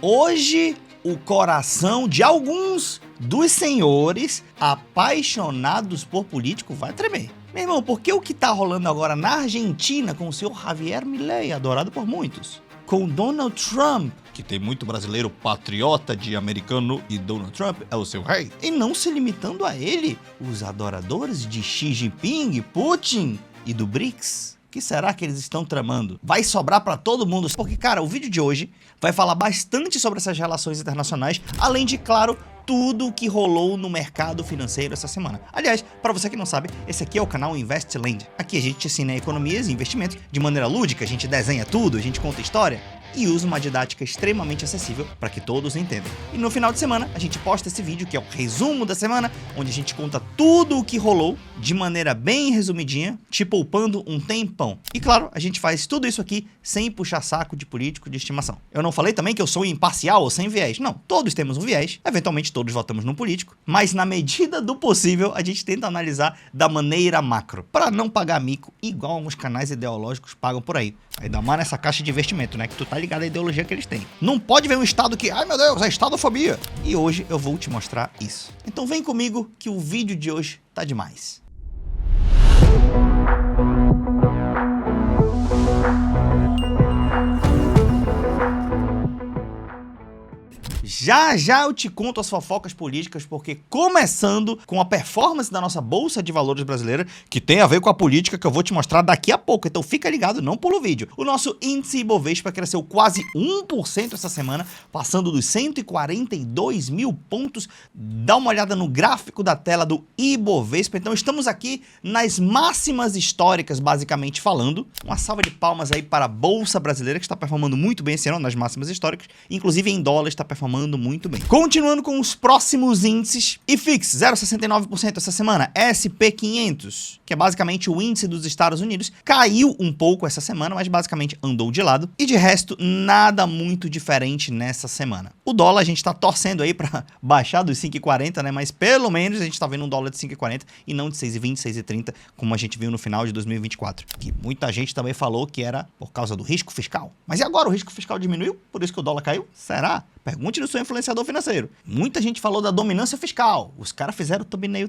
Hoje, o coração de alguns dos senhores apaixonados por político vai tremer. Meu irmão, porque o que tá rolando agora na Argentina com o senhor Javier Milei, adorado por muitos, com Donald Trump, que tem muito brasileiro patriota de americano e Donald Trump é o seu rei, e não se limitando a ele, os adoradores de Xi Jinping, Putin e do BRICS. O que será que eles estão tramando? Vai sobrar pra todo mundo? Porque, cara, o vídeo de hoje vai falar bastante sobre essas relações internacionais, além de, claro, tudo o que rolou no mercado financeiro essa semana. Aliás, para você que não sabe, esse aqui é o canal Investland. Aqui a gente ensina economias e investimentos de maneira lúdica, a gente desenha tudo, a gente conta história e usa uma didática extremamente acessível para que todos entendam. E no final de semana a gente posta esse vídeo que é o resumo da semana, onde a gente conta tudo o que rolou de maneira bem resumidinha, te poupando um tempão. E claro, a gente faz tudo isso aqui sem puxar saco de político de estimação. Eu não falei também que eu sou imparcial ou sem viés. Não, todos temos um viés, eventualmente todos votamos num político, mas na medida do possível a gente tenta analisar da maneira macro, para não pagar mico igual alguns canais ideológicos pagam por aí. Ainda mais nessa caixa de investimento, né? Que tu tá ligado à ideologia que eles têm. Não pode ver um estado que, ai meu Deus, é estadofobia. E hoje eu vou te mostrar isso. Então vem comigo que o vídeo de hoje tá demais. Já já eu te conto as fofocas políticas, porque começando com a performance da nossa Bolsa de Valores brasileira, que tem a ver com a política que eu vou te mostrar daqui a pouco, então fica ligado, não pula o vídeo. O nosso índice Ibovespa cresceu quase 1% essa semana, passando dos 142 mil pontos. Dá uma olhada no gráfico da tela do Ibovespa, então estamos aqui nas máximas históricas, basicamente falando. Uma salva de palmas aí para a Bolsa Brasileira, que está performando muito bem esse ano nas máximas históricas, inclusive em dólar está performando muito bem. Continuando com os próximos índices, IFIX 0,69% essa semana, SP500, que é basicamente o índice dos Estados Unidos, caiu um pouco essa semana, mas basicamente andou de lado, e de resto nada muito diferente nessa semana. O dólar a gente tá torcendo aí para baixar dos 5,40, né, mas pelo menos a gente tá vendo um dólar de 5,40 e não de 6,20, 6,30, como a gente viu no final de 2024, que muita gente também falou que era por causa do risco fiscal. Mas e agora o risco fiscal diminuiu? Por isso que o dólar caiu? Será? Pergunte no seu influenciador financeiro. Muita gente falou da dominância fiscal. Os caras fizeram thumbnail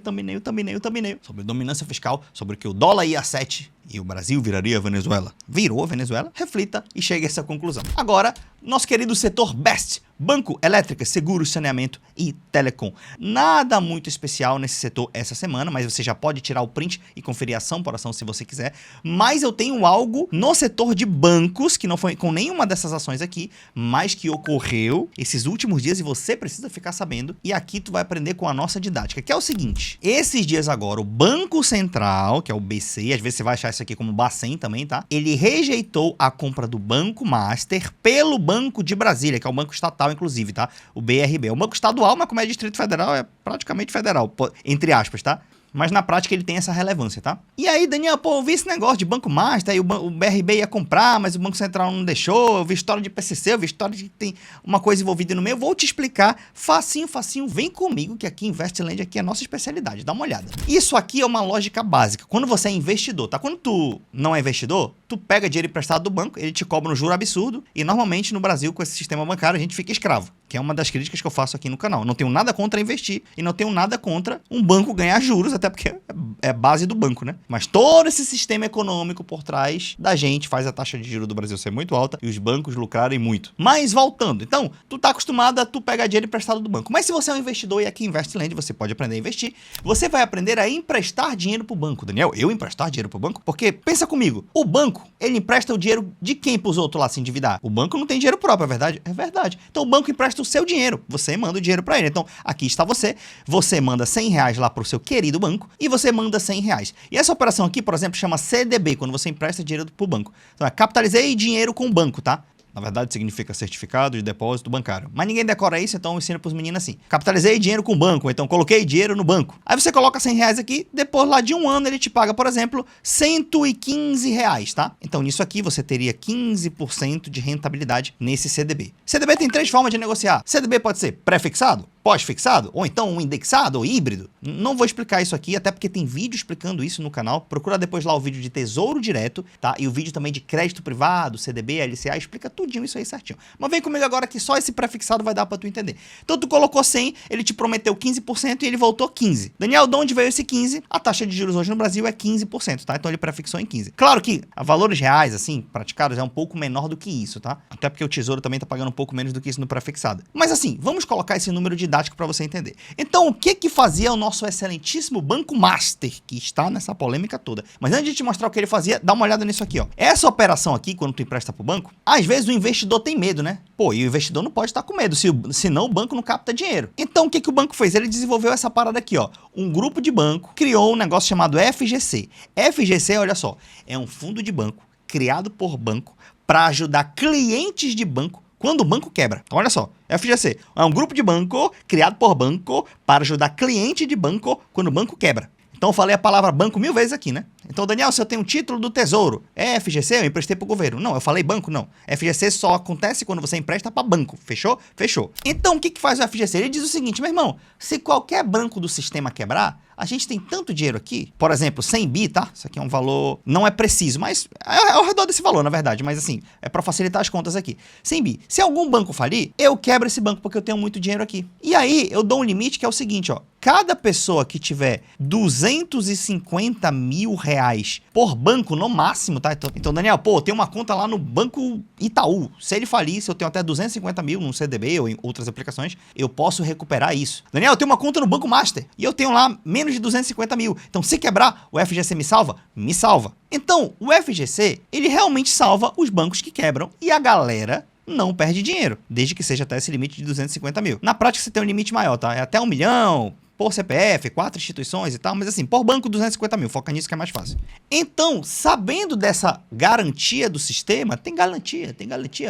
sobre dominância fiscal, sobre que o dólar ia a 7 e o Brasil viraria a Venezuela. Virou a Venezuela? Reflita e chegue a essa conclusão. Agora, nosso querido setor BEST, banco, elétrica, seguros, saneamento e telecom. Nada muito especial nesse setor essa semana, mas você já pode tirar o print e conferir ação por ação se você quiser. Mas eu tenho algo no setor de bancos, que não foi com nenhuma dessas ações aqui, mas que ocorreu esses últimos dias e você precisa ficar sabendo. E aqui tu vai aprender com a nossa didática, que é o seguinte. Esses dias agora, o Banco Central, que é o BC, às vezes você vai achar isso aqui como Bacen também, tá? Ele rejeitou a compra do Banco Master pelo Banco de Brasília, que é o banco estatal, inclusive, tá? O BRB. É um banco estadual, mas como é Distrito Federal, é praticamente federal, entre aspas, tá? Mas na prática ele tem essa relevância, tá? E aí, Daniel, pô, eu vi esse negócio de Banco Master, aí o BRB ia comprar, mas o Banco Central não deixou, eu vi história de PCC, eu vi história de que tem uma coisa envolvida no meio, eu vou te explicar, facinho, vem comigo, que aqui Investland aqui é a nossa especialidade, dá uma olhada. Isso aqui é uma lógica básica, quando você é investidor, tá? Quando tu não é investidor, tu pega dinheiro emprestado do banco, ele te cobra um juro absurdo, e normalmente no Brasil, com esse sistema bancário, a gente fica escravo, que é uma das críticas que eu faço aqui no canal. Não tenho nada contra investir, e não tenho nada contra um banco ganhar juros, até porque é base do banco, né? Mas todo esse sistema econômico por trás da gente faz a taxa de juros do Brasil ser muito alta e os bancos lucrarem muito. Mas voltando, então, tu tá acostumado a tu pegar dinheiro emprestado do banco. Mas se você é um investidor e aqui em Investland você pode aprender a investir, você vai aprender a emprestar dinheiro pro banco. Daniel, eu emprestar dinheiro pro banco? Porque, pensa comigo, o banco, ele empresta o dinheiro de quem pros outros lá se endividar? O banco não tem dinheiro próprio, é verdade? É verdade. Então o banco empresta o seu dinheiro, você manda o dinheiro pra ele. Então, aqui está você manda R$100 lá pro seu querido banco e você manda R$100. E essa operação aqui, por exemplo, chama CDB, quando você empresta dinheiro pro banco. Então é capitalizei dinheiro com o banco, tá? Na verdade, significa certificado de depósito bancário. Mas ninguém decora isso, então eu ensino pros meninos assim. Capitalizei dinheiro com o banco, então coloquei dinheiro no banco. Aí você coloca R$100 aqui, depois lá de um ano ele te paga, por exemplo, R$115, tá? Então nisso aqui você teria 15% de rentabilidade nesse CDB. CDB tem 3 formas de negociar. CDB pode ser pré-fixado, pós-fixado, ou então um indexado, ou híbrido. Não vou explicar isso aqui, até porque tem vídeo explicando isso no canal. Procura depois lá o vídeo de Tesouro Direto, tá? E o vídeo também de crédito privado, CDB, LCA, explica tudinho isso aí certinho. Mas vem comigo agora que só esse pré-fixado vai dar pra tu entender. Então tu colocou 100, ele te prometeu 15% e ele voltou 15. Daniel, de onde veio esse 15? A taxa de juros hoje no Brasil é 15%, tá? Então ele prefixou em 15. Claro que a valores reais, assim, praticados, é um pouco menor do que isso, tá? Até porque o Tesouro também tá pagando um pouco menos do que isso no pré-fixado. Mas assim, vamos colocar esse número didático para você entender. Então, o que fazia o nosso excelentíssimo Banco Master, que está nessa polêmica toda? Mas antes de te mostrar o que ele fazia, dá uma olhada nisso aqui, ó. Essa operação aqui, quando tu empresta pro banco, às vezes o investidor tem medo, né? Pô, e o investidor não pode estar com medo, senão o banco não capta dinheiro. Então, o que o banco fez? Ele desenvolveu essa parada aqui, ó. Um grupo de banco criou um negócio chamado FGC. FGC, olha só, é um fundo de banco criado por banco para ajudar clientes de banco quando o banco quebra. Então, olha só, FGC é um grupo de banco criado por banco para ajudar cliente de banco quando o banco quebra. Então, eu falei a palavra banco 1000 vezes aqui, né? Então, Daniel, se eu tenho um título do Tesouro, é FGC? Eu emprestei pro governo. Não, eu falei banco, não. FGC só acontece quando você empresta para banco. Fechou? Fechou. Então, o que faz o FGC? Ele diz o seguinte, meu irmão, se qualquer banco do sistema quebrar, a gente tem tanto dinheiro aqui, por exemplo, 100 bi, tá? Isso aqui é um valor, não é preciso, mas é ao redor desse valor, na verdade. Mas assim, é para facilitar as contas aqui. 100 bi. Se algum banco falir, eu quebro esse banco porque eu tenho muito dinheiro aqui. E aí, eu dou um limite que é o seguinte, ó. Cada pessoa que tiver 250 mil reais por banco, no máximo, tá? Então, Daniel, pô, eu tenho uma conta lá no Banco Itaú. Se ele falir, se eu tenho até 250 mil num CDB ou em outras aplicações, eu posso recuperar isso. Daniel, eu tenho uma conta no Banco Master e eu tenho lá menos de 250 mil. Então, se quebrar, o FGC me salva? Me salva. Então, o FGC, ele realmente salva os bancos que quebram e a galera não perde dinheiro, desde que seja até esse limite de 250 mil. Na prática, você tem um limite maior, tá? É até 1 milhão, por CPF, 4 instituições e tal, mas assim, por banco 250 mil, foca nisso que é mais fácil. Então, sabendo dessa garantia do sistema, tem garantia,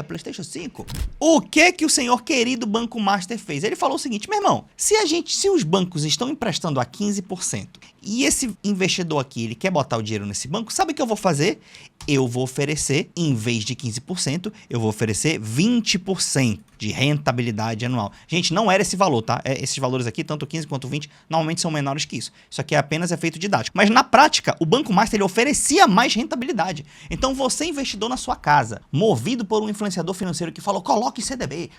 PlayStation 5. O que o senhor querido Banco Master fez? Ele falou o seguinte, meu irmão, se os bancos estão emprestando a 15% e esse investidor aqui, ele quer botar o dinheiro nesse banco, sabe o que eu vou fazer? Eu vou oferecer, em vez de 15%, eu vou oferecer 20% de rentabilidade anual. Gente, não era esse valor, tá? Esses valores aqui, tanto 15 quanto 20, normalmente são menores que isso. Isso aqui é apenas efeito didático. Mas na prática, o Banco Master ele oferecia mais rentabilidade. Então você, investidor na sua casa, movido por um influenciador financeiro que falou, coloque CDB,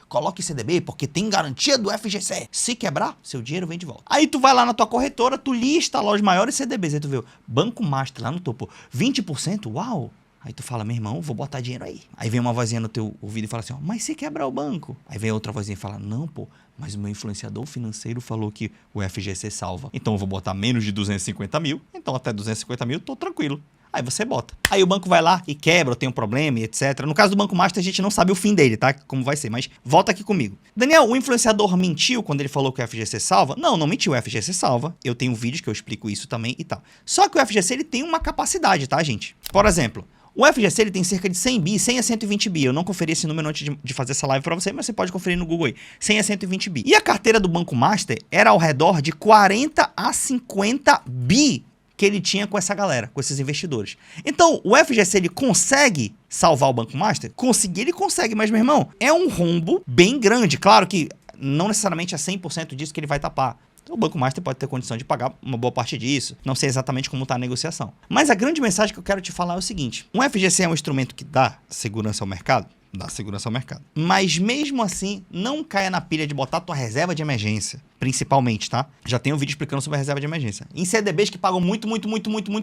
porque tem garantia do FGC. Se quebrar, seu dinheiro vem de volta. Aí tu vai lá na tua corretora, tu lista lá os maiores CDBs, aí tu vê, Banco Master lá no topo, 20%, uau! Aí tu fala, meu irmão, vou botar dinheiro aí. Aí vem uma vozinha no teu ouvido e fala assim, ó, mas se quebrar o banco? Aí vem outra vozinha e fala, não, pô, mas o meu influenciador financeiro falou que o FGC salva. Então eu vou botar menos de 250 mil, então até 250 mil tô tranquilo. Aí você bota. Aí o banco vai lá e quebra, ou tem um problema e etc. No caso do Banco Master, a gente não sabe o fim dele, tá? Como vai ser, mas volta aqui comigo. Daniel, o influenciador mentiu quando ele falou que o FGC salva? Não, não mentiu, o FGC salva. Eu tenho vídeos que eu explico isso também e tal. Só que o FGC, ele tem uma capacidade, tá, gente? Por exemplo, o FGC ele tem cerca de 100 bi, 100 a 120 bi. Eu não conferi esse número antes de fazer essa live para você, mas você pode conferir no Google aí. 100 a 120 bi. E a carteira do Banco Master era ao redor de 40 a 50 bi que ele tinha com essa galera, com esses investidores. Então, o FGC ele consegue salvar o Banco Master? Conseguir, ele consegue, mas, meu irmão, é um rombo bem grande. Claro que não necessariamente é 100% disso que ele vai tapar. O Banco Master pode ter condição de pagar uma boa parte disso. Não sei exatamente como está a negociação. Mas a grande mensagem que eu quero te falar é o seguinte. Um FGC é um instrumento que dá segurança ao mercado? Dá segurança ao mercado. Mas mesmo assim, não caia na pilha de botar tua reserva de emergência. Principalmente, tá? Já tem um vídeo explicando sobre a reserva de emergência. Em CDBs que pagam muito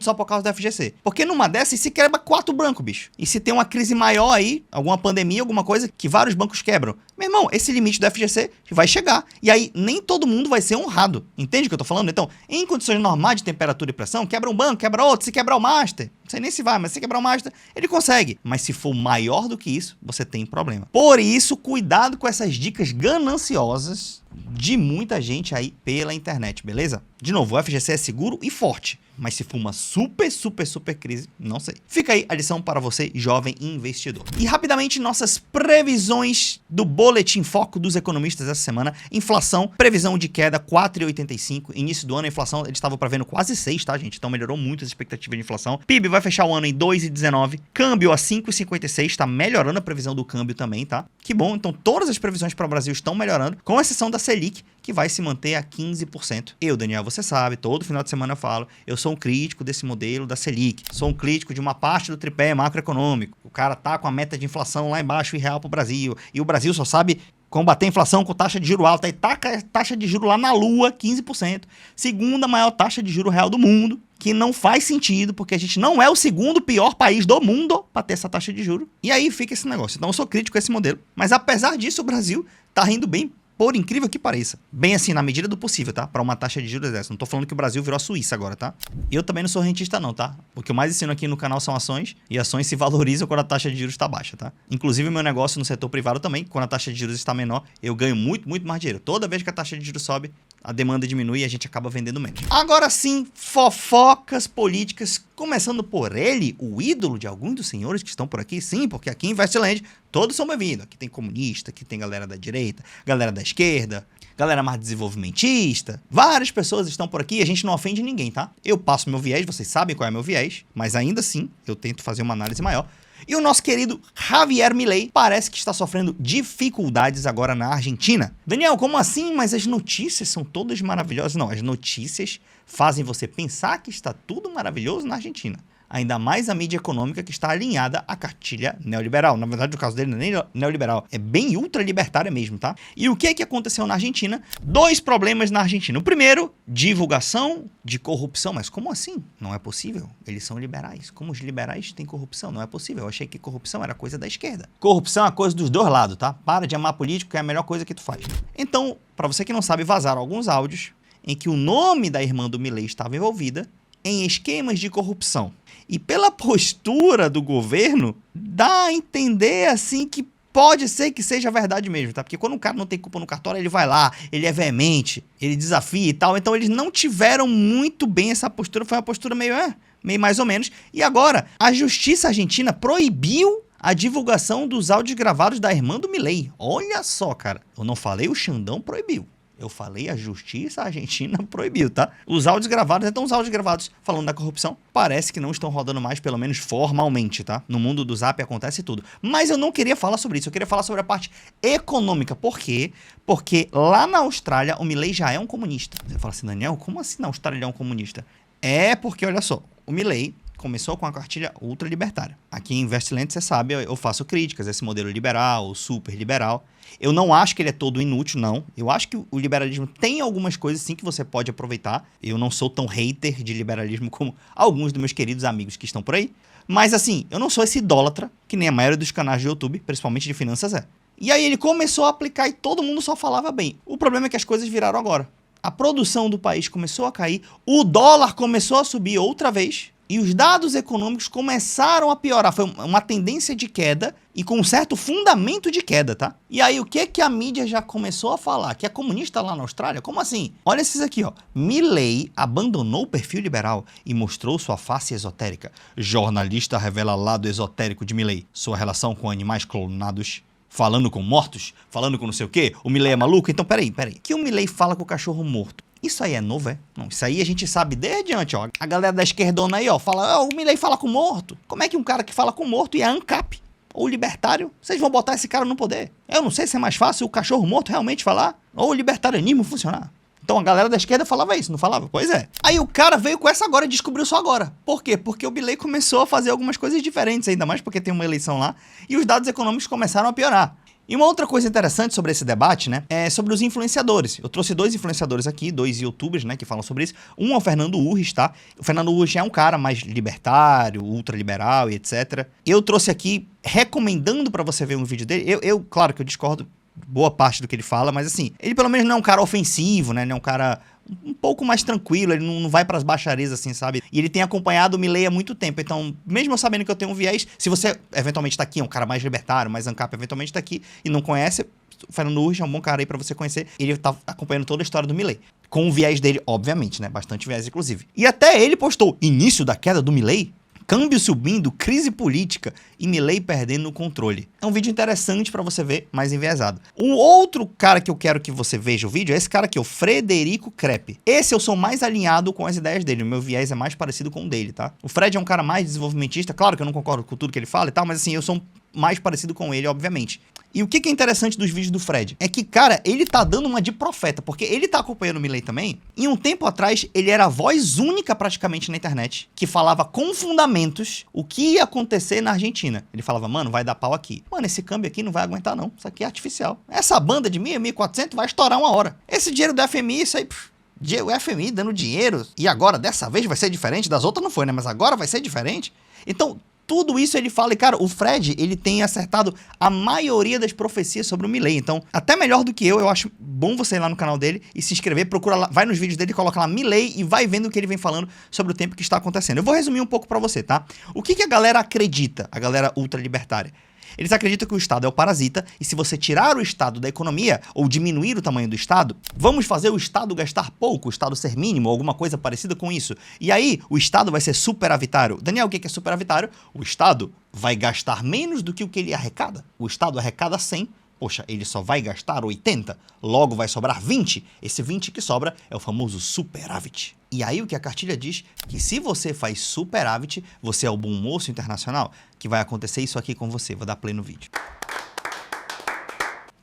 só por causa do FGC. Porque numa dessas se quebra 4 bancos, bicho. E se tem uma crise maior aí, alguma pandemia, alguma coisa, que vários bancos quebram. Meu irmão, esse limite do FGC vai chegar. E aí, nem todo mundo vai ser honrado. Entende o que eu tô falando? Então, em condições normais de temperatura e pressão, quebra um banco, quebra outro, se quebrar o Master. Não sei nem se vai, mas se quebrar o Master, ele consegue. Mas se for maior do que isso, você tem problema. Por isso, cuidado com essas dicas gananciosas de muita gente aí pela internet, beleza? De novo, o FGC é seguro e forte, mas se for uma super crise, não sei. Fica aí a lição para você, jovem investidor. E rapidamente, nossas previsões do Boletim Foco dos economistas essa semana. Inflação, previsão de queda 4,85. Início do ano, a inflação, eles estavam prevendo quase 6, tá, gente? Então melhorou muito as expectativas de inflação. PIB vai fechar o ano em 2,19. Câmbio a 5,56, tá melhorando a previsão do câmbio também, tá? Que bom, então todas as previsões para o Brasil estão melhorando, com exceção da Selic, que vai se manter a 15%. Eu, Daniel, você sabe, todo final de semana eu falo, eu sou um crítico desse modelo da Selic, sou um crítico de uma parte do tripé macroeconômico. O cara tá com a meta de inflação lá embaixo e real pro Brasil, e o Brasil só sabe combater a inflação com taxa de juro alta, e taca a taxa de juro lá na lua, 15%. Segunda maior taxa de juro real do mundo, que não faz sentido, porque a gente não é o segundo pior país do mundo para ter essa taxa de juro. E aí fica esse negócio. Então eu sou crítico a esse modelo, mas apesar disso o Brasil tá rindo bem, por incrível que pareça. Bem assim, na medida do possível, tá? Para uma taxa de juros dessa. Não tô falando que o Brasil virou a Suíça agora, tá? E eu também não sou rentista não, tá? O que eu mais ensino aqui no canal são ações, e ações se valorizam quando a taxa de juros está baixa, tá? Inclusive, meu negócio no setor privado também, quando a taxa de juros está menor, eu ganho muito mais dinheiro. Toda vez que a taxa de juros sobe, a demanda diminui e a gente acaba vendendo menos. Agora sim, fofocas políticas, começando por ele, o ídolo de alguns dos senhores que estão por aqui, sim, porque aqui em Investland todos são bem-vindos. Aqui tem comunista, aqui tem galera da direita, galera da esquerda, galera mais desenvolvimentista. Várias pessoas estão por aqui e a gente não ofende ninguém, tá? Eu passo meu viés, vocês sabem qual é meu viés, mas ainda assim eu tento fazer uma análise maior. E o nosso querido Javier Milei parece que está sofrendo dificuldades agora na Argentina. Daniel, como assim? Mas as notícias são todas maravilhosas. Não, as notícias fazem você pensar que está tudo maravilhoso na Argentina. Ainda mais a mídia econômica que está alinhada à cartilha neoliberal. Na verdade, o caso dele não é nem neoliberal, é bem ultralibertária mesmo, tá? E o que é que aconteceu na Argentina? 2 problemas na Argentina. O primeiro, divulgação de corrupção. Mas como assim? Não é possível. Eles são liberais. Como os liberais têm corrupção? Não é possível. Eu achei que corrupção era coisa da esquerda. Corrupção é a coisa dos dois lados, tá? Para de amar político, que é a melhor coisa que tu faz. Então, para você que não sabe, vazaram alguns áudios em que o nome da irmã do Milei estava envolvida em esquemas de corrupção. E pela postura do governo, dá a entender assim que pode ser que seja verdade mesmo, tá? Porque quando o cara não tem culpa no cartório, ele vai lá, ele é veemente, ele desafia e tal. Então eles não tiveram muito bem essa postura, foi uma postura meio mais ou menos. E agora, a justiça argentina proibiu a divulgação dos áudios gravados da irmã do Milei. Olha só, cara, eu não falei, o Xandão proibiu. Eu falei, a justiça argentina proibiu, tá? Os áudios gravados, então os áudios gravados falando da corrupção, parece que não estão rodando mais, pelo menos formalmente, tá? No mundo do Zap acontece tudo. Mas eu não queria falar sobre isso, eu queria falar sobre a parte econômica. Por quê? Porque lá na Austrália, o Milei já é um comunista. Você fala assim, Daniel, como assim na Austrália ele é um comunista? É porque, olha só, o Milei começou com a cartilha ultralibertária. Aqui em Investland, você sabe, eu faço críticas a esse modelo liberal, super liberal. Eu não acho que ele é todo inútil, não. Eu acho que o liberalismo tem algumas coisas, sim, que você pode aproveitar. Eu não sou tão hater de liberalismo como alguns dos meus queridos amigos que estão por aí. Mas, assim, eu não sou esse idólatra, que nem a maioria dos canais de YouTube, principalmente de finanças, é. E aí ele começou a aplicar e todo mundo só falava bem. O problema é que as coisas viraram agora. A produção do país começou a cair, o dólar começou a subir outra vez, e os dados econômicos começaram a piorar. Foi uma tendência de queda e com um certo fundamento de queda, tá? E aí o que é que a mídia já começou a falar? Que é comunista lá na Austrália? Como assim? Olha esses aqui, ó. Milei abandonou o perfil liberal e mostrou sua face esotérica. Jornalista revela lado esotérico de Milei. Sua relação com animais clonados. Falando com mortos? Falando com não sei o quê? O Milei é maluco? Então, peraí. Que o Milei fala com o cachorro morto? Isso aí é novo, é? Não, isso aí a gente sabe desde antes, ó. A galera da esquerdona aí, ó, fala, o Milei fala com morto. Como é que um cara que fala com morto e é ANCAP ou libertário, vocês vão botar esse cara no poder? Eu não sei se é mais fácil o cachorro morto realmente falar ou o libertarianismo funcionar. Então a galera da esquerda falava isso, não falava? Pois é. Aí o cara veio com essa agora e descobriu só agora. Por quê? Porque o Milei começou a fazer algumas coisas diferentes, ainda mais porque tem uma eleição lá, e os dados econômicos começaram a piorar. E uma outra coisa interessante sobre esse debate, né, é sobre os influenciadores. Eu trouxe 2 influenciadores aqui, 2 youtubers, né, que falam sobre isso. Um é o Fernando Urris, tá? O Fernando Urris é um cara mais libertário, ultraliberal e etc. Eu trouxe aqui recomendando pra você ver um vídeo dele. Eu claro que eu discordo boa parte do que ele fala, mas assim, ele pelo menos não é um cara ofensivo, né, ele é um cara um pouco mais tranquilo, ele não vai pras baixarias assim, sabe? E ele tem acompanhado o Milei há muito tempo, então, mesmo eu sabendo que eu tenho um viés, se você eventualmente tá aqui, é um cara mais libertário, mais ANCAP, eventualmente tá aqui e não conhece, O Fernando Urge é um bom cara aí pra você conhecer. Ele tá acompanhando toda a história do Milei. Com o viés dele, obviamente, né? Bastante viés, inclusive. E até ele postou: início da queda do Milei? Câmbio subindo, crise política e Milei perdendo o controle. É um vídeo interessante pra você ver, mais enviesado. Um outro cara que eu quero que você veja o vídeo é esse cara aqui, o Frederico Crepe. Esse eu sou mais alinhado com as ideias dele, o meu viés é mais parecido com o dele, tá? O Fred é um cara mais desenvolvimentista, claro que eu não concordo com tudo que ele fala e tal, mas assim, eu sou mais parecido com ele, obviamente. E o que é interessante dos vídeos do Fred? É que, cara, ele tá dando uma de profeta, porque ele tá acompanhando o Milei também, e um tempo atrás ele era a voz única praticamente na internet, que falava com fundamentos o que ia acontecer na Argentina. Ele falava, mano, vai dar pau aqui. Mano, esse câmbio aqui não vai aguentar não, isso aqui é artificial. Essa banda de 1.000, 1.400 vai estourar uma hora. Esse dinheiro do FMI, isso aí... o FMI dando dinheiro, e agora, dessa vez vai ser diferente, das outras não foi, né? Mas agora vai ser diferente. Então... tudo isso ele fala, e cara, o Fred, ele tem acertado a maioria das profecias sobre o Milei, então, até melhor do que eu acho bom você ir lá no canal dele e se inscrever, procura lá, vai nos vídeos dele, coloca lá Milei e vai vendo o que ele vem falando sobre o tempo que está acontecendo. Eu vou resumir um pouco pra você, tá? O que a galera acredita, a galera ultralibertária? Eles acreditam que o Estado é o parasita e se você tirar o Estado da economia ou diminuir o tamanho do Estado, vamos fazer o Estado gastar pouco, o Estado ser mínimo ou alguma coisa parecida com isso. E aí o Estado vai ser superavitário. Daniel, o que é superavitário? O Estado vai gastar menos do que o que ele arrecada. O Estado arrecada 100, poxa, ele só vai gastar 80, logo vai sobrar 20. Esse 20 que sobra é o famoso superávit. E aí o que a cartilha diz, que se você faz superávit, você é o bom moço internacional, que vai acontecer isso aqui com você. Vou dar play no vídeo.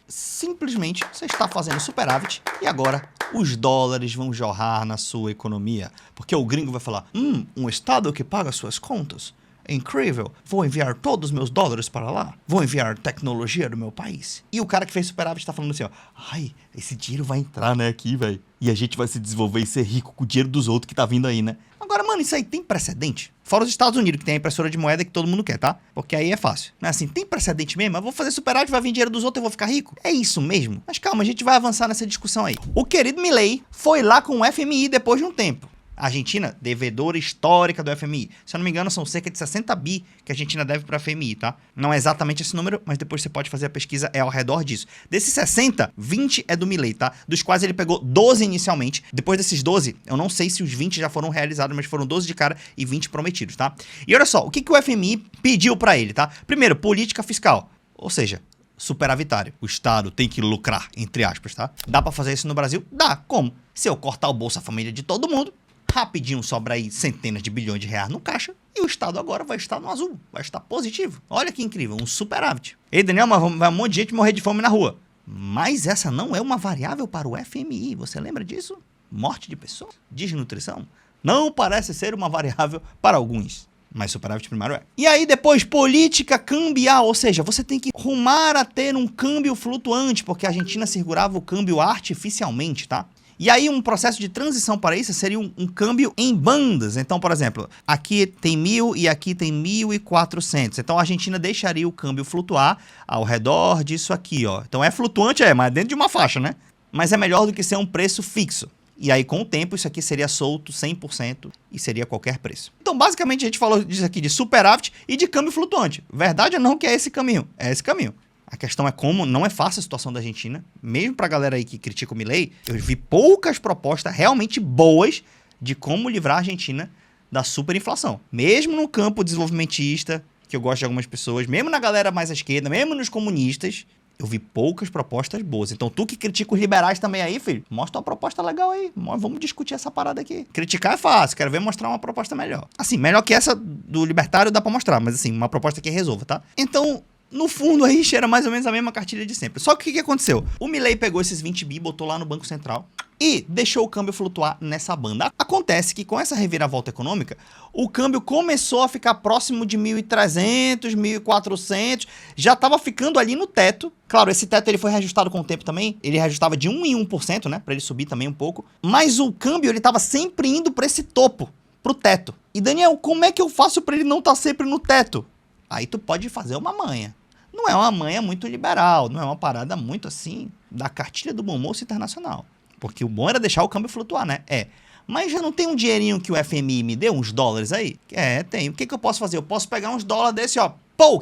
Simplesmente você está fazendo superávit e agora os dólares vão jorrar na sua economia. Porque o gringo vai falar, um Estado que paga suas contas? É incrível, vou enviar todos os meus dólares para lá, vou enviar tecnologia do meu país. E o cara que fez superávit está falando assim, ó, ai, esse dinheiro vai entrar, né, aqui, velho. E a gente vai se desenvolver e ser rico com o dinheiro dos outros que tá vindo aí, né? Agora, mano, isso aí tem precedente? Fora os Estados Unidos, que tem a impressora de moeda que todo mundo quer, tá? Porque aí é fácil. Não é assim, tem precedente mesmo? Eu vou fazer superávit, vai vir dinheiro dos outros e eu vou ficar rico? É isso mesmo? Mas calma, a gente vai avançar nessa discussão aí. O querido Milei foi lá com o FMI depois de um tempo. A Argentina, devedora histórica do FMI. Se eu não me engano, são cerca de 60 bi que a Argentina deve para a FMI, tá? Não é exatamente esse número, mas depois você pode fazer a pesquisa, é ao redor disso. Desses 60, 20 é do Milei, tá? Dos quais ele pegou 12 inicialmente. Depois desses 12, eu não sei se os 20 já foram realizados, mas foram 12 de cara e 20 prometidos, tá? E olha só, o que o FMI pediu para ele, tá? Primeiro, política fiscal. Ou seja, superavitário. O Estado tem que lucrar, entre aspas, tá? Dá para fazer isso no Brasil? Dá. Como? Se eu cortar o Bolsa Família de todo mundo, rapidinho sobra aí centenas de bilhões de reais no caixa e o Estado agora vai estar no azul, vai estar positivo. Olha que incrível, um superávit. Ei, Daniel, mas vai um monte de gente morrer de fome na rua. Mas essa não é uma variável para o FMI, você lembra disso? Morte de pessoas? Desnutrição? Não parece ser uma variável para alguns. Mas superávit primário é. E aí depois, política cambial, ou seja, você tem que rumar a ter um câmbio flutuante, porque a Argentina segurava o câmbio artificialmente, tá? E aí um processo de transição para isso seria um câmbio em bandas. Então, por exemplo, aqui tem 1.000 e aqui tem 1.400. Então a Argentina deixaria o câmbio flutuar ao redor disso aqui, ó. Então é flutuante, mas dentro de uma faixa, né? Mas é melhor do que ser um preço fixo. E aí, com o tempo, isso aqui seria solto 100% e seria qualquer preço. Então, basicamente, a gente falou disso aqui de superávit e de câmbio flutuante. Verdade ou não que é esse caminho? É esse caminho. A questão é como não é fácil a situação da Argentina. Mesmo pra galera aí que critica o Milei, eu vi poucas propostas realmente boas de como livrar a Argentina da superinflação. Mesmo no campo desenvolvimentista, que eu gosto de algumas pessoas, mesmo na galera mais à esquerda, mesmo nos comunistas, eu vi poucas propostas boas. Então tu que critica os liberais também aí, filho, mostra uma proposta legal aí. Vamos discutir essa parada aqui. Criticar é fácil, quero ver mostrar uma proposta melhor. Assim, melhor que essa do libertário dá pra mostrar, mas assim, uma proposta que resolva, tá? Então, no fundo aí cheira mais ou menos a mesma cartilha de sempre. Só que o que aconteceu? O Milei pegou esses 20 bi, botou lá no Banco Central e deixou o câmbio flutuar nessa banda. Acontece que com essa reviravolta econômica, o câmbio começou a ficar próximo de 1.300, 1.400, já estava ficando ali no teto. Claro, esse teto ele foi reajustado com o tempo também, ele reajustava de 1 em 1%, né, para ele subir também um pouco, mas o câmbio ele estava sempre indo para esse topo, pro teto. E Daniel, como é que eu faço para ele não estar sempre no teto? Aí tu pode fazer uma manha. Não é uma manha muito liberal, não é uma parada muito assim da cartilha do bom moço internacional. Porque o bom era deixar o câmbio flutuar, né? É. Mas já não tem um dinheirinho que o FMI me deu, uns dólares aí? É, tem. O que eu posso fazer? Eu posso pegar uns dólares desse, ó,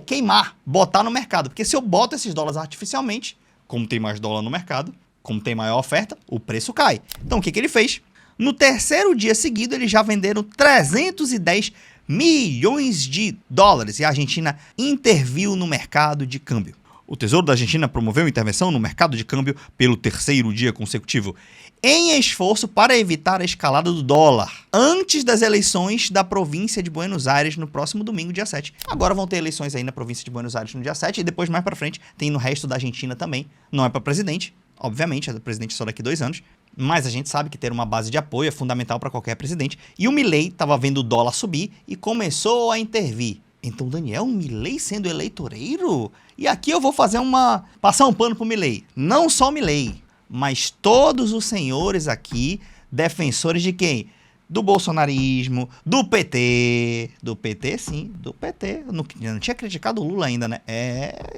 queimar, botar no mercado. Porque se eu boto esses dólares artificialmente, Como tem mais dólar no mercado, como tem maior oferta, o preço cai. Então o que ele fez? No terceiro dia seguido, eles já venderam 310 milhões de dólares e a Argentina interviu no mercado de câmbio. O Tesouro da Argentina promoveu intervenção no mercado de câmbio pelo terceiro dia consecutivo, em esforço para evitar a escalada do dólar, antes das eleições da província de Buenos Aires no próximo domingo, dia 7. Agora vão ter eleições aí na província de Buenos Aires no dia 7 e depois mais para frente tem no resto da Argentina também. Não é para presidente, obviamente, é presidente só daqui 2 anos. Mas a gente sabe que ter uma base de apoio é fundamental para qualquer presidente. E o Milei estava vendo o dólar subir e começou a intervir. Então, Daniel, o Milei sendo eleitoreiro? E aqui eu vou passar um pano pro Milei. Não só o Milei, mas todos os senhores aqui, defensores de quem? Do bolsonarismo, do PT. Do PT, sim, do PT. Eu não tinha criticado o Lula ainda, né?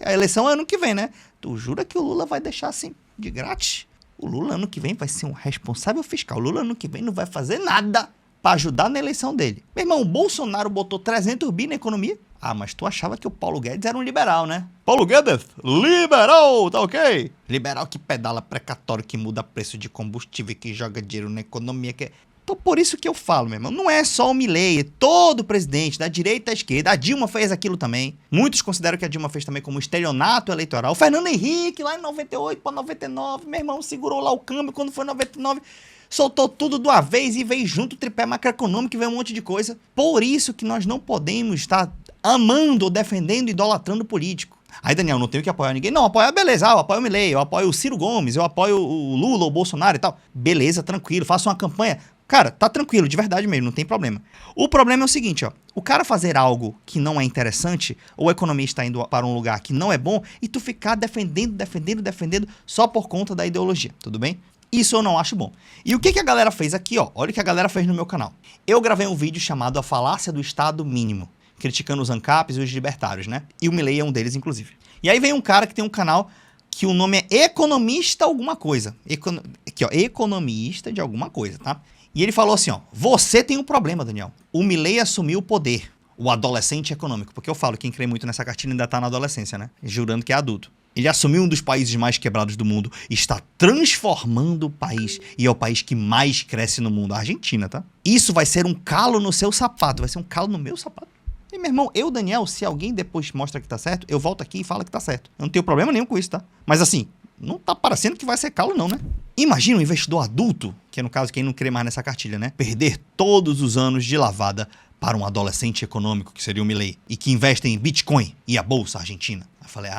A eleição é ano que vem, né? Tu jura que o Lula vai deixar assim, de grátis? O Lula ano que vem vai ser um responsável fiscal. O Lula ano que vem não vai fazer nada para ajudar na eleição dele. Meu irmão, o Bolsonaro botou 300 bi na economia. Ah, mas tu achava que o Paulo Guedes era um liberal, né? Paulo Guedes, liberal, tá ok? Liberal que pedala precatório, que muda preço de combustível, que joga dinheiro na economia, que... Então, por isso que eu falo, meu irmão, não é só o Milei, é todo presidente, da direita à esquerda. A Dilma fez aquilo também. Muitos consideram que a Dilma fez também como estelionato eleitoral. O Fernando Henrique, lá em 98 para 99, meu irmão, segurou lá o câmbio quando foi 99, soltou tudo de uma vez e veio junto o tripé macroeconômico e veio um monte de coisa. Por isso que nós não podemos estar amando ou defendendo, idolatrando o político. Aí, Daniel, não tenho que apoiar ninguém. Não, apoiar, beleza. Eu apoio o Milei, eu apoio o Ciro Gomes, eu apoio o Lula, o Bolsonaro e tal. Beleza, tranquilo, faça uma campanha. Cara, tá tranquilo, de verdade mesmo, não tem problema. O problema é o seguinte, ó. O cara fazer algo que não é interessante, ou o economista indo para um lugar que não é bom, e tu ficar defendendo só por conta da ideologia, tudo bem? Isso eu não acho bom. E o que a galera fez aqui, ó? Olha o que a galera fez no meu canal. Eu gravei um vídeo chamado A Falácia do Estado Mínimo, criticando os ANCAPs e os libertários, né? E o Milei é um deles, inclusive. E aí vem um cara que tem um canal que o nome é Economista alguma coisa. Aqui, ó, Economista de alguma coisa, tá? E ele falou assim, ó, você tem um problema, Daniel. O Milei assumiu o poder, o adolescente econômico. Porque eu falo, quem crê muito nessa cartilha ainda tá na adolescência, né? Jurando que é adulto. Ele assumiu um dos países mais quebrados do mundo, está transformando o país e é o país que mais cresce no mundo, a Argentina, tá? Isso vai ser um calo no seu sapato, vai ser um calo no meu sapato. E, meu irmão, eu, Daniel, se alguém depois mostra que tá certo, eu volto aqui e falo que tá certo. Eu não tenho problema nenhum com isso, tá? Mas assim, não tá parecendo que vai ser calo não, né? Imagina um investidor adulto, que é no caso quem não crê mais nessa cartilha, né? Perder todos os anos de lavada para um adolescente econômico, que seria o Milei, e que investe em Bitcoin e a Bolsa Argentina. Eu falei,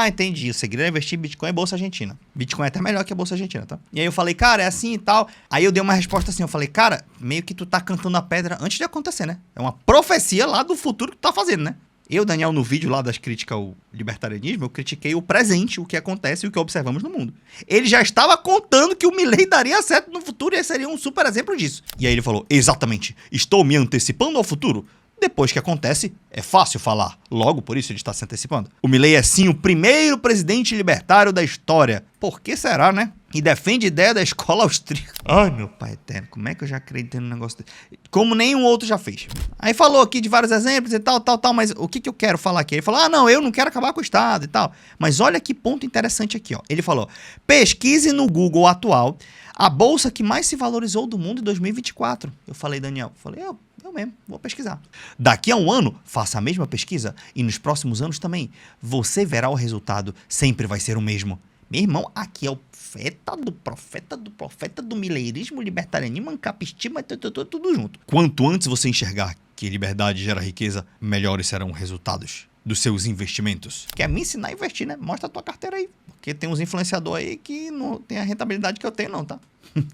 entendi, o segredo é investir em Bitcoin e Bolsa Argentina. Bitcoin é até melhor que a Bolsa Argentina, tá? E aí eu falei, cara, é assim e tal. Aí eu dei uma resposta assim, eu falei, cara, meio que tu tá cantando a pedra antes de acontecer, né? É uma profecia lá do futuro que tu tá fazendo, né? Eu, Daniel, no vídeo lá das críticas ao libertarianismo, eu critiquei o presente, o que acontece e o que observamos no mundo. Ele já estava contando que o Milei daria certo no futuro e esse seria um super exemplo disso. E aí ele falou, exatamente, estou me antecipando ao futuro? Depois que acontece, é fácil falar. Logo, por isso ele está se antecipando. O Milei é sim o primeiro presidente libertário da história. Por que será, né? E defende a ideia da escola austríaca. Ai, meu pai eterno, como é que eu já acreditei num negócio desse? Como nenhum outro já fez. Aí falou aqui de vários exemplos e tal, mas o que eu quero falar aqui? Ele falou, não, eu não quero acabar com o Estado e tal. Mas olha que ponto interessante aqui, ó. Ele falou, pesquise no Google atual a bolsa que mais se valorizou do mundo em 2024. Eu falei, Daniel, eu mesmo, vou pesquisar. Daqui a um ano, faça a mesma pesquisa e nos próximos anos também. Você verá o resultado, sempre vai ser o mesmo. Meu irmão, aqui é o profeta do mileirismo, libertarianismo, ancapistismo, tudo junto. Quanto antes você enxergar que liberdade gera riqueza, melhores serão os resultados dos seus investimentos. Quer me ensinar a investir, né? Mostra a tua carteira aí. Porque tem uns influenciadores aí que não tem a rentabilidade que eu tenho não, tá?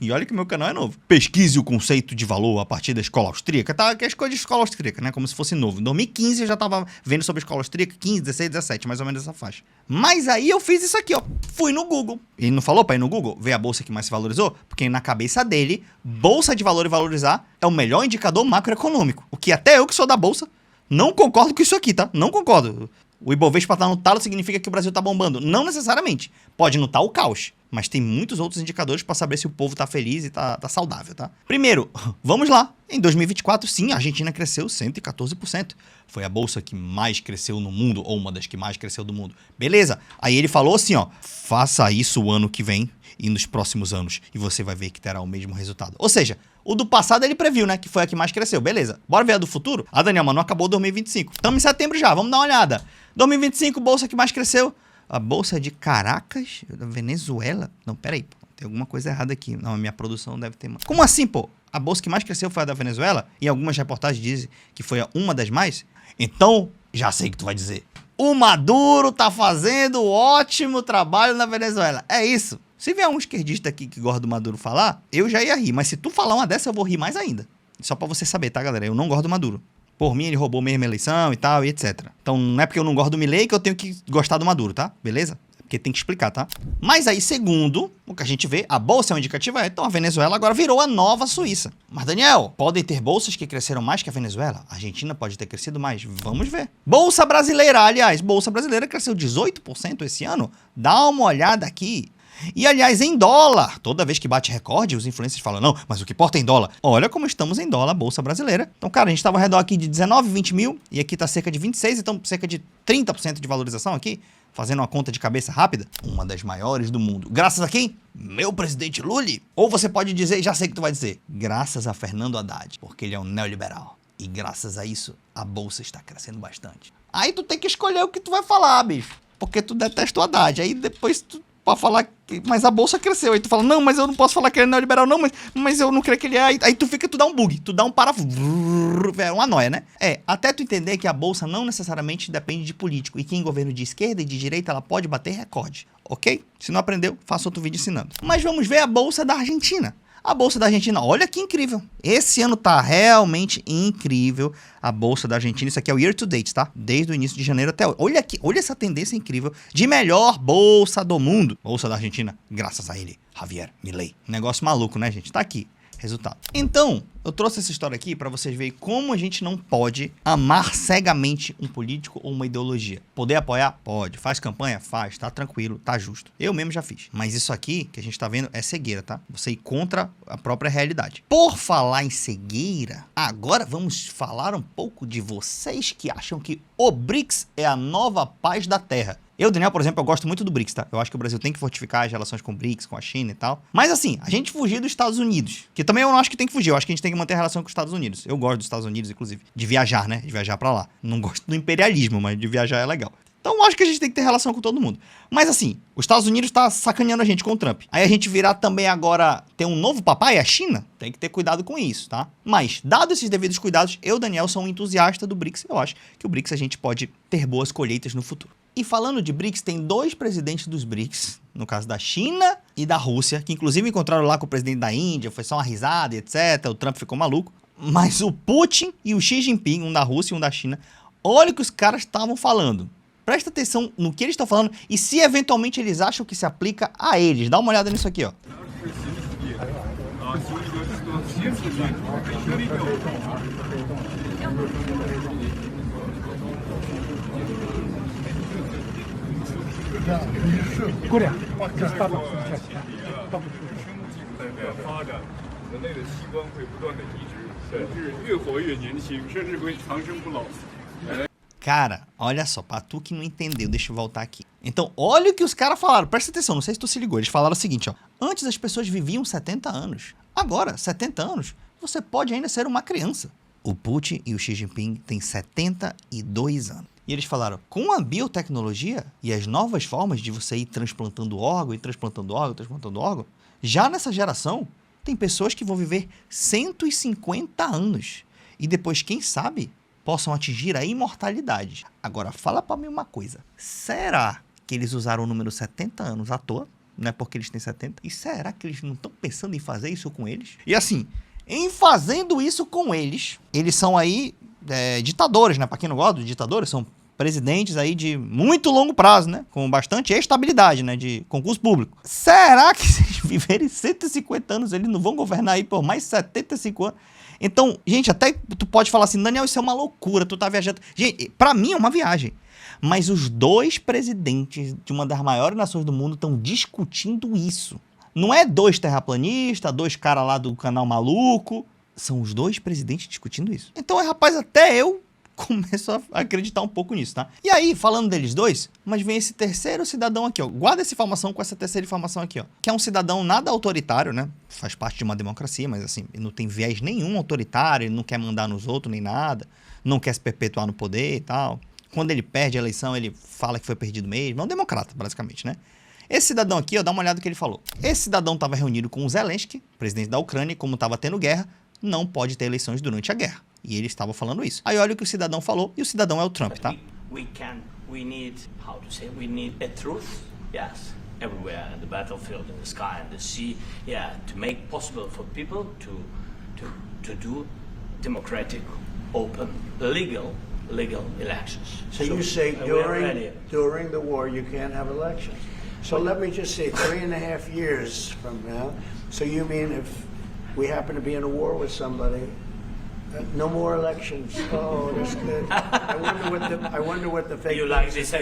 E olha que meu canal é novo. Pesquise o conceito de valor a partir da escola austríaca. Tá, que é as coisas de escola austríaca, né? Como se fosse novo. Em 2015 eu já tava vendo sobre a escola austríaca, 15, 16, 17, mais ou menos essa faixa. Mas aí eu fiz isso aqui, ó. Fui no Google. Ele não falou pra ir no Google ver a bolsa que mais se valorizou? Porque na cabeça dele, bolsa de valor e valorizar é o melhor indicador macroeconômico. O que até eu que sou da bolsa não concordo com isso aqui, tá? Não concordo. O Ibovespa tá no talo significa que o Brasil tá bombando. Não necessariamente. Pode notar o caos. Mas tem muitos outros indicadores para saber se o povo tá feliz e tá saudável, tá? Primeiro, vamos lá. Em 2024, sim, a Argentina cresceu 114%. Foi a bolsa que mais cresceu no mundo, ou uma das que mais cresceu do mundo. Beleza. Aí ele falou assim, ó, faça isso o ano que vem e nos próximos anos, e você vai ver que terá o mesmo resultado. Ou seja, o do passado ele previu, né, que foi a que mais cresceu. Beleza. Bora ver a do futuro? A Daniel, mano, acabou 2025. Estamos em setembro já, vamos dar uma olhada. 2025, bolsa que mais cresceu. A bolsa de Caracas, da Venezuela. Não, peraí, pô, tem alguma coisa errada aqui. Não, a minha produção deve ter... Como assim, pô? A bolsa que mais cresceu foi a da Venezuela? E algumas reportagens dizem que foi uma das mais? Então, já sei o que tu vai dizer. O Maduro tá fazendo ótimo trabalho na Venezuela. É isso. Se vier um esquerdista aqui que gosta do Maduro falar, eu já ia rir. Mas se tu falar uma dessa, eu vou rir mais ainda. Só pra você saber, tá, galera? Eu não gosto do Maduro. Por mim, ele roubou mesmo a eleição e tal, e etc. Então, não é porque eu não gosto do Milei que eu tenho que gostar do Maduro, tá? Beleza? Porque tem que explicar, tá? Mas aí, segundo o que a gente vê, a bolsa é um indicativo, então a Venezuela agora virou a nova Suíça. Mas, Daniel, podem ter bolsas que cresceram mais que a Venezuela? A Argentina pode ter crescido mais? Vamos ver. Bolsa brasileira, aliás, bolsa brasileira cresceu 18% esse ano. Dá uma olhada aqui. E, aliás, em dólar, toda vez que bate recorde, os influencers falam, não, mas o que importa é em dólar. Olha como estamos em dólar, bolsa brasileira. Então, cara, a gente estava ao redor aqui de 19, 20 mil, e aqui está cerca de 26, então cerca de 30% de valorização aqui, fazendo uma conta de cabeça rápida, uma das maiores do mundo. Graças a quem? Meu presidente Lula. Ou você pode dizer, já sei o que tu vai dizer, graças a Fernando Haddad, porque ele é um neoliberal. E graças a isso, a bolsa está crescendo bastante. Aí tu tem que escolher o que tu vai falar, bicho, porque tu detesta o Haddad. Aí depois tu pra falar que, mas a bolsa cresceu, aí tu fala, não, mas eu não posso falar que ele é neoliberal, não, mas eu não creio que ele é, aí tu dá um bug, tu dá um é uma noia, né? Até tu entender que a bolsa não necessariamente depende de político, e que em governo de esquerda e de direita ela pode bater recorde, ok? Se não aprendeu, faça outro vídeo ensinando. Mas vamos ver a bolsa da Argentina. A bolsa da Argentina, olha que incrível. Esse ano tá realmente incrível a bolsa da Argentina. Isso aqui é o year to date, tá? Desde o início de janeiro até hoje. Olha aqui, olha essa tendência incrível de melhor bolsa do mundo. Bolsa da Argentina, graças a ele, Javier Milei. Negócio maluco, né, gente? Tá aqui. Resultado. Então, eu trouxe essa história aqui para vocês verem como a gente não pode amar cegamente um político ou uma ideologia. Poder apoiar? Pode. Faz campanha? Faz. Tá tranquilo, tá justo. Eu mesmo já fiz. Mas isso aqui que a gente tá vendo é cegueira, tá? Você ir contra a própria realidade. Por falar em cegueira, agora vamos falar um pouco de vocês que acham que o BRICS é a nova paz da Terra. Eu, Daniel, por exemplo, eu gosto muito do BRICS, tá? Eu acho que o Brasil tem que fortificar as relações com o BRICS, com a China e tal. Mas assim, a gente fugir dos Estados Unidos, que também eu não acho que tem que fugir, eu acho que a gente tem que manter a relação com os Estados Unidos. Eu gosto dos Estados Unidos, inclusive, de viajar, né? De viajar pra lá. Não gosto do imperialismo, mas de viajar é legal. Então eu acho que a gente tem que ter relação com todo mundo. Mas assim, os Estados Unidos tá sacaneando a gente com o Trump. Aí a gente virar também agora ter um novo papai, a China, tem que ter cuidado com isso, tá? Mas, dado esses devidos cuidados, eu, Daniel, sou um entusiasta do BRICS. Eu acho que o BRICS a gente pode ter boas colheitas no futuro. E falando de BRICS, tem dois presidentes dos BRICS, no caso da China e da Rússia, que inclusive encontraram lá com o presidente da Índia, foi só uma risada e etc, o Trump ficou maluco. Mas o Putin e o Xi Jinping, um da Rússia e um da China, olha o que os caras estavam falando. Presta atenção no que eles estão falando e se eventualmente eles acham que se aplica a eles. Dá uma olhada nisso aqui, ó. Cara, olha só, pra tu que não entendeu, deixa eu voltar aqui. Então, olha o que os caras falaram, presta atenção, não sei se tu se ligou, eles falaram o seguinte, ó. Antes as pessoas viviam 70 anos, agora, 70 anos, você pode ainda ser uma criança. O Putin e o Xi Jinping têm 72 anos. E eles falaram, com a biotecnologia e as novas formas de você ir transplantando órgão, já nessa geração, tem pessoas que vão viver 150 anos. E depois, quem sabe, possam atingir a imortalidade. Agora, fala pra mim uma coisa. Será que eles usaram o número 70 anos à toa? Não é porque eles têm 70? E será que eles não estão pensando em fazer isso com eles? E assim, em fazendo isso com eles, eles são aí ditadores, né? Pra quem não gosta de ditadores, são presidentes aí de muito longo prazo, né? Com bastante estabilidade, né? De concurso público. Será que se eles viverem 150 anos, eles não vão governar aí por mais 75 anos? Então, gente, até tu pode falar assim, Daniel, isso é uma loucura, tu tá viajando. Gente, pra mim é uma viagem. Mas os dois presidentes de uma das maiores nações do mundo estão discutindo isso. Não é dois terraplanistas, dois caras lá do canal maluco. São os dois presidentes discutindo isso. Então, rapaz, até eu começo a acreditar um pouco nisso, tá? E aí, falando deles dois, mas vem esse terceiro cidadão aqui, ó. Guarda essa informação com essa terceira informação aqui, ó. Que é um cidadão nada autoritário, né? Faz parte de uma democracia, mas assim, ele não tem viés nenhum autoritário, ele não quer mandar nos outros nem nada, não quer se perpetuar no poder e tal. Quando ele perde a eleição, ele fala que foi perdido mesmo. É um democrata, basicamente, né? Esse cidadão aqui, ó, dá uma olhada no que ele falou. Esse cidadão estava reunido com o Zelensky, presidente da Ucrânia, e como estava tendo guerra, não pode ter eleições durante a guerra. E ele estava falando isso. Aí olha o que o cidadão falou, e o cidadão é o Trump, tá? We need, how to say, we need a truth, yes, everywhere, in the battlefield, in the sky, in the sea, yeah, to make possible for people to do democratic, open, legal elections. So you say during the war you can't have elections. So let me just say 3.5 years from now. So you mean if we happen to be in a war with somebody, no more elections? Oh, that's good. I wonder what the fake. You like this?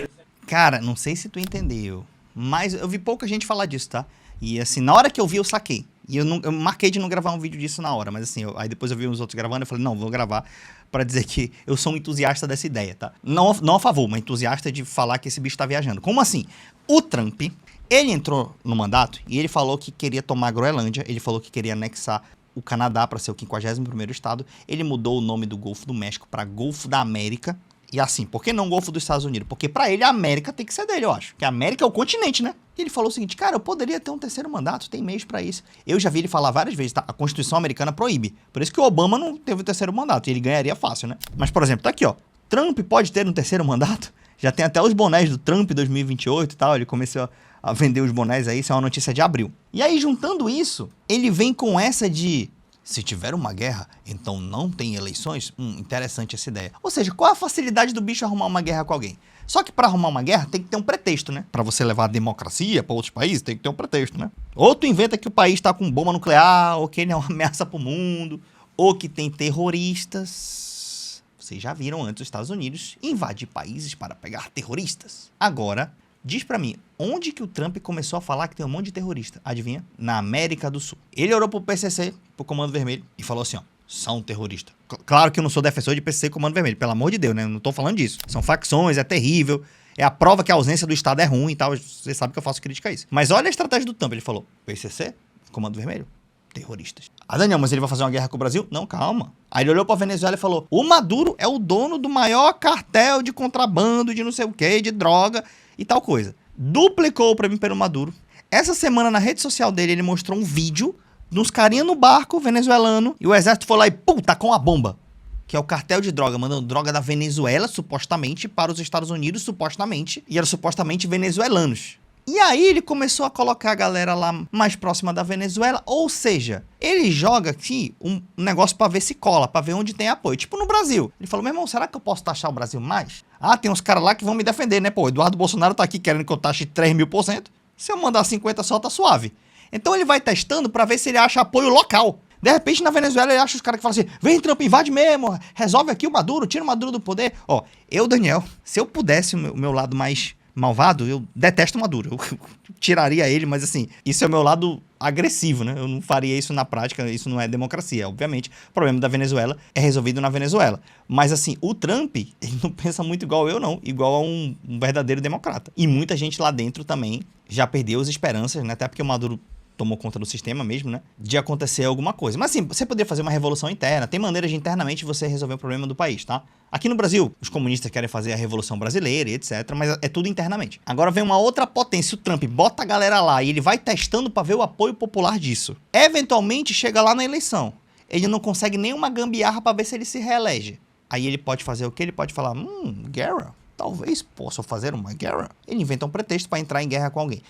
Cara, não sei se tu entendeu, mas eu vi pouca gente falar disso, tá? E assim, na hora que eu vi, eu saquei. E eu marquei de não gravar um vídeo disso na hora, mas assim, aí depois eu vi uns outros gravando, eu falei, não, vou gravar pra dizer que eu sou um entusiasta dessa ideia, tá? Não a favor, mas entusiasta de falar que esse bicho tá viajando. Como assim? O Trump, ele entrou no mandato e ele falou que queria tomar a Groenlândia, ele falou que queria anexar o Canadá para ser o 51º estado, ele mudou o nome do Golfo do México para Golfo da América. E assim, por que não Golfo dos Estados Unidos? Porque pra ele a América tem que ser dele, eu acho. Porque a América é o continente, né? E ele falou o seguinte, cara, eu poderia ter um terceiro mandato, tem meios pra isso. Eu já vi ele falar várias vezes, tá? A Constituição americana proíbe. Por isso que o Obama não teve o terceiro mandato, e ele ganharia fácil, né? Mas, por exemplo, tá aqui, ó. Trump pode ter um terceiro mandato? Já tem até os bonés do Trump 2028 e tal, ele começou a vender os bonés aí, isso é uma notícia de abril. E aí, juntando isso, ele vem com essa de... Se tiver uma guerra, então não tem eleições? Interessante essa ideia. Ou seja, qual a facilidade do bicho arrumar uma guerra com alguém? Só que para arrumar uma guerra tem que ter um pretexto, né? Para você levar a democracia para outros países, tem que ter um pretexto, né? Ou tu inventa que o país tá com bomba nuclear, ou que ele é uma ameaça pro mundo, ou que tem terroristas. Vocês já viram antes os Estados Unidos invadir países para pegar terroristas. Agora, diz pra mim, onde que o Trump começou a falar que tem um monte de terrorista? Adivinha? Na América do Sul. Ele olhou pro PCC, pro Comando Vermelho, e falou assim, ó, são terroristas. Claro que eu não sou defensor de PCC e Comando Vermelho, pelo amor de Deus, né? Eu não tô falando disso. São facções, é terrível, é a prova que a ausência do Estado é ruim e tal. Você sabe que eu faço crítica a isso. Mas olha a estratégia do Trump, ele falou, PCC, Comando Vermelho, terroristas. Ah, Daniel, mas ele vai fazer uma guerra com o Brasil? Não, calma. Aí ele olhou pra Venezuela e falou, o Maduro é o dono do maior cartel de contrabando, de não sei o que, de droga e tal coisa. Duplicou o prêmio pelo Maduro. Essa semana, na rede social dele, ele mostrou um vídeo de uns carinha no barco venezuelano e o exército foi lá e, pum, tacou uma bomba. Que é o cartel de droga, mandando droga da Venezuela, supostamente, para os Estados Unidos, supostamente. E eram supostamente venezuelanos. E aí ele começou a colocar a galera lá mais próxima da Venezuela. Ou seja, ele joga aqui um negócio pra ver se cola, pra ver onde tem apoio. Tipo no Brasil. Ele falou, meu irmão, será que eu posso taxar o Brasil mais? Ah, tem uns caras lá que vão me defender, né? Pô, Eduardo Bolsonaro tá aqui querendo que eu taxe 3.000%. Se eu mandar 50 só, tá suave. Então ele vai testando pra ver se ele acha apoio local. De repente, na Venezuela, ele acha os caras que falam assim, vem, Trump, invade mesmo, resolve aqui o Maduro, tira o Maduro do poder. Ó, eu, Daniel, se eu pudesse o meu lado mais malvado, eu detesto o Maduro. Eu tiraria ele, mas assim, isso é o meu lado agressivo, né? Eu não faria isso na prática, isso não é democracia, obviamente. O problema da Venezuela é resolvido na Venezuela. Mas assim, o Trump, ele não pensa muito igual eu, não. Igual a um verdadeiro democrata. E muita gente lá dentro também já perdeu as esperanças, né? Até porque o Maduro tomou conta do sistema mesmo, né? De acontecer alguma coisa. Mas assim, você poderia fazer uma revolução interna. Tem maneiras de internamente você resolver o problema do país, tá? Aqui no Brasil, os comunistas querem fazer a Revolução Brasileira e etc, mas é tudo internamente. Agora vem uma outra potência, o Trump bota a galera lá e ele vai testando pra ver o apoio popular disso. Eventualmente chega lá na eleição. Ele não consegue nenhuma gambiarra pra ver se ele se reelege. Aí ele pode fazer o quê? Ele pode falar, guerra? Talvez possa fazer uma guerra. Ele inventa um pretexto para entrar em guerra com alguém.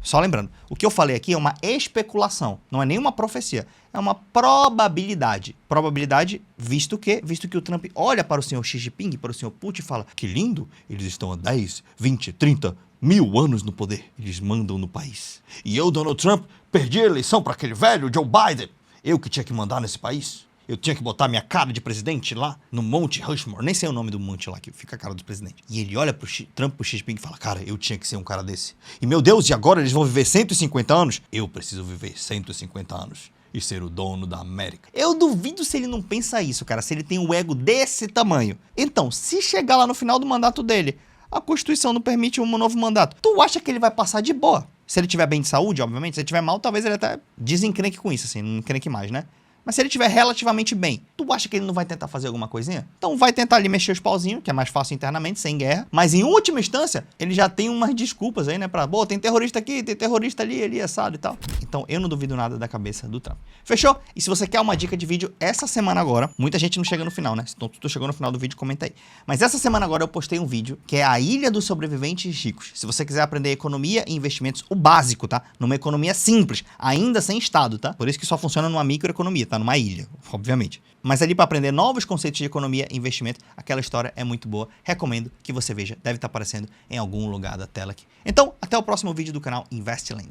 Só lembrando, o que eu falei aqui é uma especulação, não é nenhuma profecia, é uma probabilidade. Probabilidade, visto que o Trump olha para o senhor Xi Jinping, para o senhor Putin e fala, que lindo, eles estão há 10, 20, 30 mil anos no poder. Eles mandam no país. E eu, Donald Trump, perdi a eleição para aquele velho Joe Biden. Eu que tinha que mandar nesse país. Eu tinha que botar minha cara de presidente lá no Monte Rushmore. Nem sei o nome do monte lá, que fica a cara do presidente. E ele olha pro Trump, pro Xi Jinping e fala, cara, eu tinha que ser um cara desse. E meu Deus, e agora eles vão viver 150 anos? Eu preciso viver 150 anos e ser o dono da América. Eu duvido se ele não pensa isso, cara, se ele tem um ego desse tamanho. Então, se chegar lá no final do mandato dele, a Constituição não permite um novo mandato, tu acha que ele vai passar de boa? Se ele tiver bem de saúde, obviamente. Se ele tiver mal, talvez ele até desencrenque com isso, assim, não encrenque mais, né? Mas se ele estiver relativamente bem, tu acha que ele não vai tentar fazer alguma coisinha? Então vai tentar ali mexer os pauzinhos, que é mais fácil internamente, sem guerra. Mas em última instância, ele já tem umas desculpas aí, né? Pra, pô, tem terrorista aqui, tem terrorista ali assado e tal. Então eu não duvido nada da cabeça do Trump. Fechou? E se você quer uma dica de vídeo essa semana agora, muita gente não chega no final, né? Então tu chegou no final do vídeo, comenta aí. Mas essa semana agora eu postei um vídeo que é a Ilha dos Sobreviventes Ricos. Se você quiser aprender economia e investimentos, o básico, tá? Numa economia simples, ainda sem Estado, tá? Por isso que só funciona numa microeconomia, tá? Numa ilha, obviamente. Mas ali para aprender novos conceitos de economia e investimento, aquela história é muito boa. Recomendo que você veja, deve estar aparecendo em algum lugar da tela aqui. Então, até o próximo vídeo do canal Investland.